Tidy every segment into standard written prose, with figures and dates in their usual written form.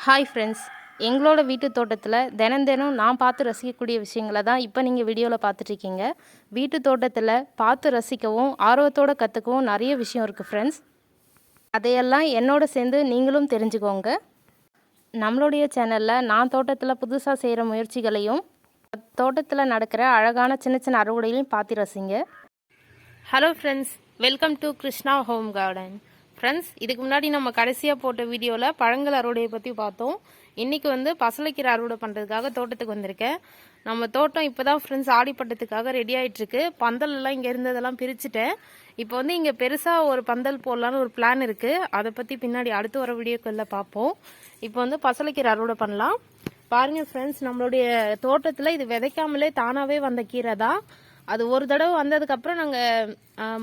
Hi friends, எங்களோட வீட்டு தோட்டத்தில் தினம் நான் பார்த்து ரசிக்கக்கூடிய விஷயங்களை தான் இப்போ நீங்கள் வீடியோவில் பார்த்துட்ருக்கீங்க. வீட்டு தோட்டத்தில் பார்த்து ரசிக்கவும் ஆர்வத்தோடு கற்றுக்கவும் நிறைய விஷயம் இருக்குது ஃப்ரெண்ட்ஸ். அதையெல்லாம் என்னோட சேர்ந்து நீங்களும் தெரிஞ்சுக்கோங்க. நம்மளுடைய சேனலில் நான் தோட்டத்தில் புதுசாக செய்கிற முயற்சிகளையும் தோட்டத்தில் நடக்கிற அழகான சின்ன அறுவடைகளையும் பார்த்து ரசிங்க. Hello friends, welcome to krishna-home-garden. Friends, இதுக்கு முன்னாடி நம்ம கடைசியாக போட்ட வீடியோவில் பழங்கள் அறுவடையை பற்றி பார்த்தோம். இன்றைக்கி பசலைக்கீரை அறுவடை பண்ணுறதுக்காக தோட்டத்துக்கு வந்திருக்கேன். நம்ம தோட்டம் இப்போ தான் ஃப்ரெண்ட்ஸ் ஆடிப்பட்டத்துக்காக ரெடி ஆகிட்டுருக்கு. பந்தல் எல்லாம் இங்கே இருந்ததெல்லாம் பிரிச்சுட்டேன். இப்போ இங்கே பெருசாக ஒரு பந்தல் போடலான்னு ஒரு பிளான் இருக்குது. அதை பற்றி பின்னாடி அடுத்து வர வீடியோக்களில் பார்ப்போம். இப்போ பசலைக்கீரை அறுவடை பண்ணலாம். பாருங்கள் ஃப்ரெண்ட்ஸ், நம்மளுடைய தோட்டத்தில் இது விதைக்காமலே தானாகவே வந்த கீரை தான். அது ஒரு தடவை வந்ததுக்கப்புறம் நாங்கள்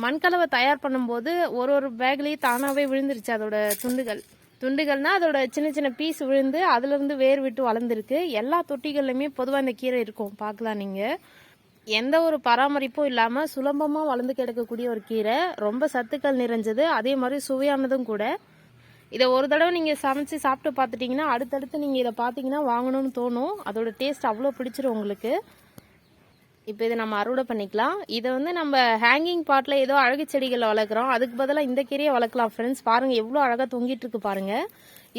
மண்கலவை தயார் பண்ணும்போது ஒரு பேக்லேயே தானாகவே விழுந்துருச்சு. அதோட துண்டுகள்னால் அதோட சின்ன பீஸ் விழுந்து அதுலேருந்து வேர் விட்டு வளர்ந்துருக்கு. எல்லா தொட்டிகள்லையுமே பொதுவாக இந்த கீரை இருக்கும், பார்க்கலாம் நீங்கள். எந்த ஒரு பராமரிப்பும் இல்லாமல் சுலபமாக வளர்ந்து கிடக்கக்கூடிய ஒரு கீரை, ரொம்ப சத்துக்கள் நிறைஞ்சது, அதே மாதிரி சுவையானதும் கூட. இதை ஒரு தடவை நீங்கள் சமைச்சு சாப்பிட்டு பார்த்துட்டிங்கன்னா அடுத்தடுத்து நீங்கள் இதை பார்த்தீங்கன்னா வாங்கணும்னு தோணும். அதோட டேஸ்ட் அவ்வளோ பிடிச்சிரும் உங்களுக்கு. இப்போ இதை நம்ம அறுவடை பண்ணிக்கலாம். இதை நம்ம ஹேங்கிங் பாட்டில் ஏதோ அழகு செடிகளில் வளர்க்குறோம், அதுக்கு பதிலாக இந்த கீரையை வளர்க்கலாம் ஃப்ரெண்ட்ஸ். பாருங்கள் எவ்வளோ அழகாக தொங்கிட்டு இருக்கு பாருங்கள்.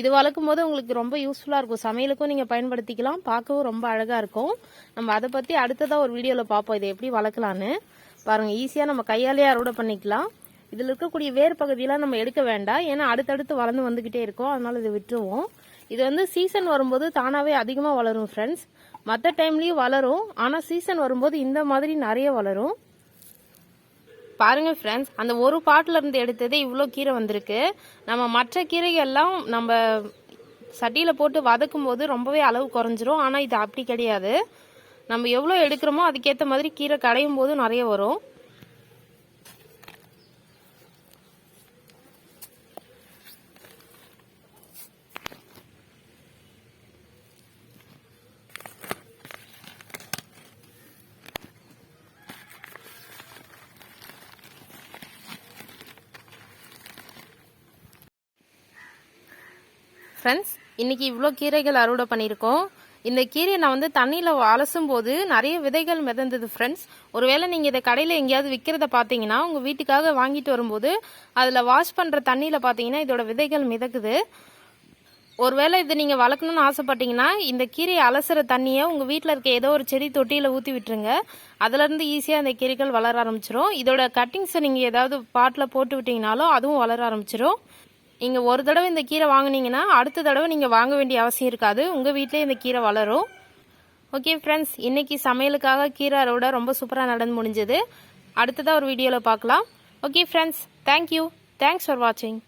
இது வளர்க்கும் போது உங்களுக்கு ரொம்ப யூஸ்ஃபுல்லாக இருக்கும். சமையலுக்கும் நீங்கள் பயன்படுத்திக்கலாம், பார்க்கவும் ரொம்ப அழகாக இருக்கும். நம்ம அதை பற்றி அடுத்ததாக ஒரு வீடியோவில் பார்ப்போம் இதை எப்படி வளர்க்கலான்னு. பாருங்கள், ஈஸியாக நம்ம கையாலேயே அறுவடை பண்ணிக்கலாம். இதில் இருக்கக்கூடிய வேர் பகுதியெல்லாம் நம்ம எடுக்க வேண்டாம், ஏன்னா அடுத்தடுத்து வளர்ந்து வந்துக்கிட்டே இருக்கும், அதனால இதை விட்டுருவோம். இது சீசன் வரும்போது தானாகவே அதிகமாக வளரும் ஃப்ரெண்ட்ஸ். மற்ற டைம்லேயும் வளரும், ஆனால் சீசன் வரும்போது இந்த மாதிரி நிறைய வளரும். பாருங்கள் ஃப்ரெண்ட்ஸ், அந்த ஒரு பாட்டில் இருந்து எடுத்ததே இவ்வளோ கீரை வந்திருக்கு. நம்ம மற்ற கீரைகள்லாம் நம்ம சட்டியில் போட்டு வதக்கும் போது ரொம்பவே அளவு குறைஞ்சிரும். ஆனால் இது அப்படி கிடையாது. நம்ம எவ்வளோ எடுக்கிறோமோ அதுக்கேற்ற மாதிரி கீரை கடையும் போது நிறைய வரும். ஃப்ரெண்ட்ஸ், இன்றைக்கி இவ்வளோ கீரைகள் அறுவடை பண்ணியிருக்கோம். இந்த கீரையை நான் தண்ணியில் அலசும் போது நிறைய விதைகள் மிதந்தது ஃப்ரெண்ட்ஸ். ஒருவேளை நீங்கள் இதை கடையில் எங்கேயாவது விற்கிறத பார்த்தீங்கன்னா உங்கள் வீட்டுக்காக வாங்கிட்டு வரும்போது அதில் வாஷ் பண்ணுற தண்ணியில் பார்த்தீங்கன்னா இதோட விதைகள் மிதக்குது. ஒருவேளை இது நீங்கள் வளர்க்கணும்னு ஆசைப்பட்டீங்கன்னா இந்த கீரையை அலசுகிற தண்ணியை உங்கள் வீட்டில் இருக்க ஏதோ ஒரு செடி தொட்டியில் ஊற்றி விட்டுருங்க. அதுலேருந்து ஈஸியாக அந்த கீரைகள் வளர ஆரம்பிச்சிடும். இதோட கட்டிங்ஸை நீங்கள் ஏதாவது பாட்டில் போட்டு விட்டிங்கனாலும் அதுவும் வளர ஆரம்பிச்சிடும். நீங்கள் ஒரு தடவை இந்த கீரை வாங்கினீங்கன்னா அடுத்த தடவை நீங்கள் வாங்க வேண்டிய அவசியம் இருக்காது, உங்கள் வீட்டிலே இந்த கீரை வளரும். ஓகே ஃப்ரெண்ட்ஸ், இன்றைக்கி சமையலுக்காக கீரை அறுவடை ரொம்ப சூப்பராக நடந்து முடிஞ்சது. அடுத்ததாக ஒரு வீடியோவில் பார்க்கலாம். Okay friends, thank you. Thanks for வாட்சிங்.